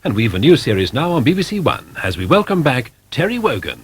And we've a new series now on BBC One as we welcome back Terry Wogan.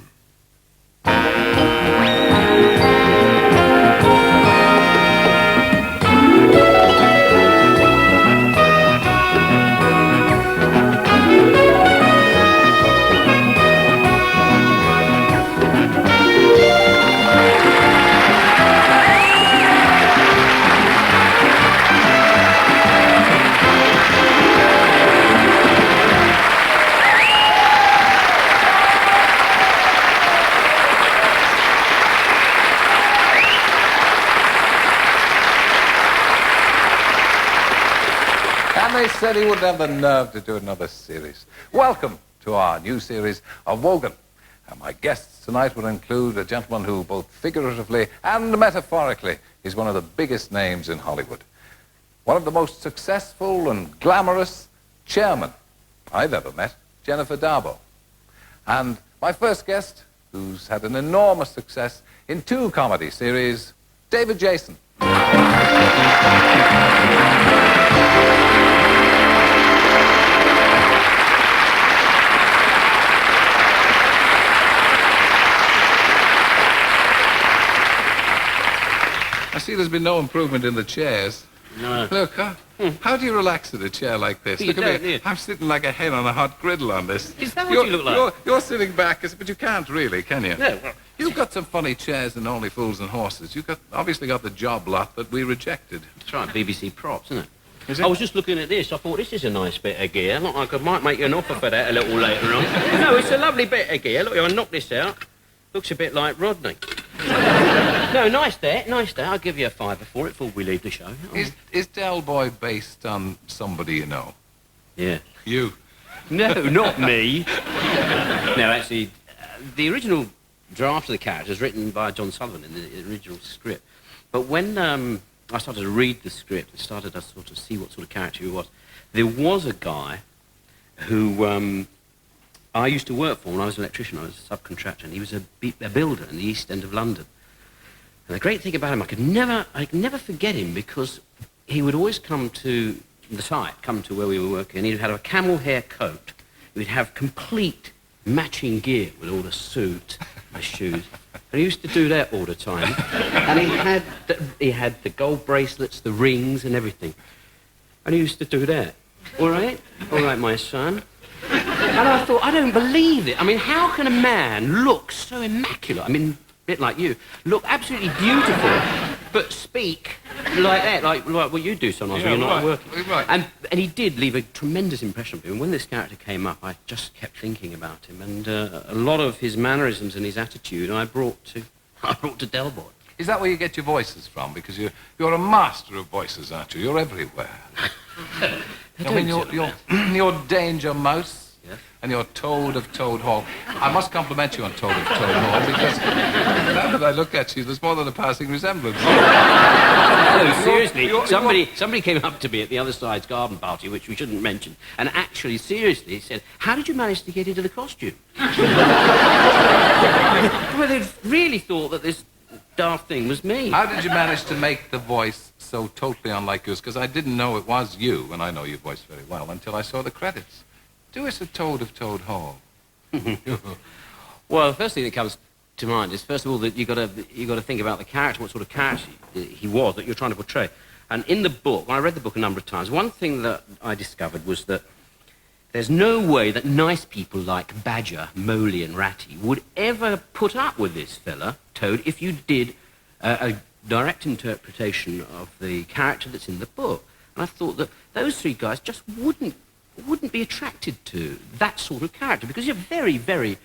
And they said he wouldn't have the nerve to do another series. Welcome to our new series of Wogan. And my guests tonight will include a gentleman who, both figuratively and metaphorically, is one of the biggest names in Hollywood. One of the most successful and glamorous chairmen I've ever met, Jennifer Darboe. And my first guest, who's had an enormous success in 2 comedy series, David Jason. I see there's been no improvement in the chairs. No. Look, how do you relax in a chair like this? Look at me. I'm sitting like a hen on a hot griddle on this. Is that what you look like? You're sitting back, but you can't really, can you? No. Well, You've got some funny chairs in Only Fools and Horses. You've obviously got the job lot that we rejected. that's right, BBC props, isn't it? Is it? I was just looking at this. I thought, this is a nice bit of gear. Look, I might make you an offer for that a little later on. No, it's a lovely bit of gear. Look, I'll knock this out. Looks a bit like Rodney. No, nice there. I'll give you a £5 for it before we leave the show. Is Del Boy based on somebody you know? Yeah. You? No, not me. No, actually, the original draft of the character was written by John Sullivan in the original script. But when I started to read the script and started to sort of see what sort of character he was, there was a guy who I used to work for when I was an electrician. I was a subcontractor, and he was a builder in the East End of London. And the great thing about him, I could never forget him, because he would always come to the site, come to where we were working, and he'd have a camel hair coat. He would have complete matching gear with all the suit, the shoes. And he used to do that all the time. And he had the gold bracelets, the rings, and everything. And he used to do that. All right, my son. And I thought, I don't believe it. I mean, how can a man look so immaculate? I mean, a bit like you, look absolutely beautiful, but speak like that, like what you do sometimes when you're not working. Right. And he did leave a tremendous impression on me. And when this character came up, I just kept thinking about him. And a lot of his mannerisms and his attitude I brought to Del Boy. Is that where you get your voices from? Because you're a master of voices, aren't you? You're everywhere. I mean, you're Danger Mouse. Yes. And you're Toad of Toad Hall. I must compliment you on Toad of Toad Hall, because now that I look at you, there's more than a passing resemblance. No, seriously, somebody came up to me at the other side's garden party, which we shouldn't mention, and actually, seriously, said, how did you manage to get into the costume? Well, they really thought that this daft thing was me. How did you manage to make the voice so totally unlike yours? Because I didn't know it was you, and I know your voice very well, until I saw the credits. Do us a Toad of Toad Hall. Well, the first thing that comes to mind is, first of all, that you got to think about the character, what sort of character he was that you're trying to portray. And in the book, when I read the book a number of times, one thing that I discovered was that there's no way that nice people like Badger, Moley, and Ratty would ever put up with this fella, Toad, if you did a direct interpretation of the character that's in the book. And I thought that those 3 guys just wouldn't be attracted to that sort of character, because you're very, very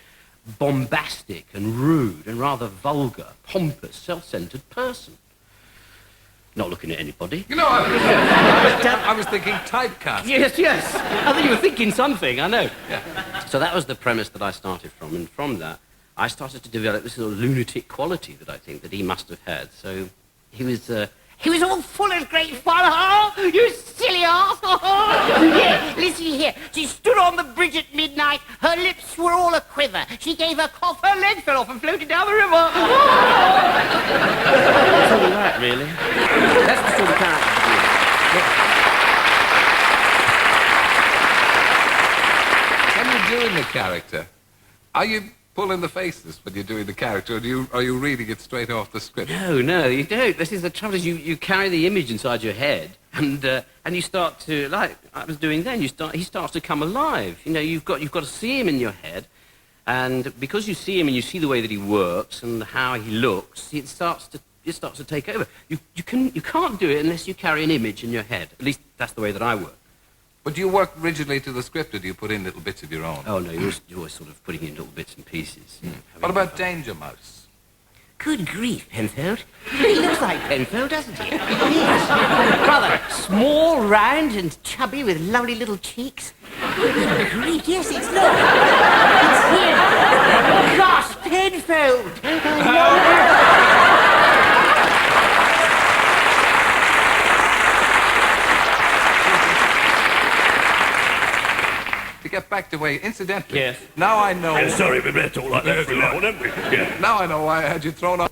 bombastic and rude and rather vulgar, pompous, self-centered person. Not looking at anybody. You know, I was thinking typecast. Yes. I think you were thinking something, I know. Yeah. So that was the premise that I started from, and from that, I started to develop this sort of lunatic quality that I think that he must have had. So he was all full of great fun. Oh, you silly ass. Yeah, listen here. She stood on the bridge at midnight. Her lips were all a-quiver. She gave a cough. Her leg fell off and floated down the river. That's all that, really. That's the sort of character. doing the character, are you pulling the faces when you're doing the character, or are you reading it straight off the script? No, you don't. This is the trouble. Is you carry the image inside your head, and you start to, like I was doing then. He starts to come alive. You know, you've got to see him in your head, and because you see him and you see the way that he works and how he looks, it starts to take over. You can't do it unless you carry an image in your head. At least that's the way that I work. But do you work rigidly to the script, or do you put in little bits of your own? Oh, no, you're always sort of putting in little bits and pieces. Mm. What about Danger Mouse? Good grief, Penfold. He looks like Penfold, doesn't he? Yes. Rather small, round, and chubby with lovely little cheeks. Good grief, yes, it's look. It's him. Gosh, Penfold. To get back to where, incidentally, yes. Now I know... Sorry, we better talk like that for a while, don't we? Yeah. Now I know why I had you thrown up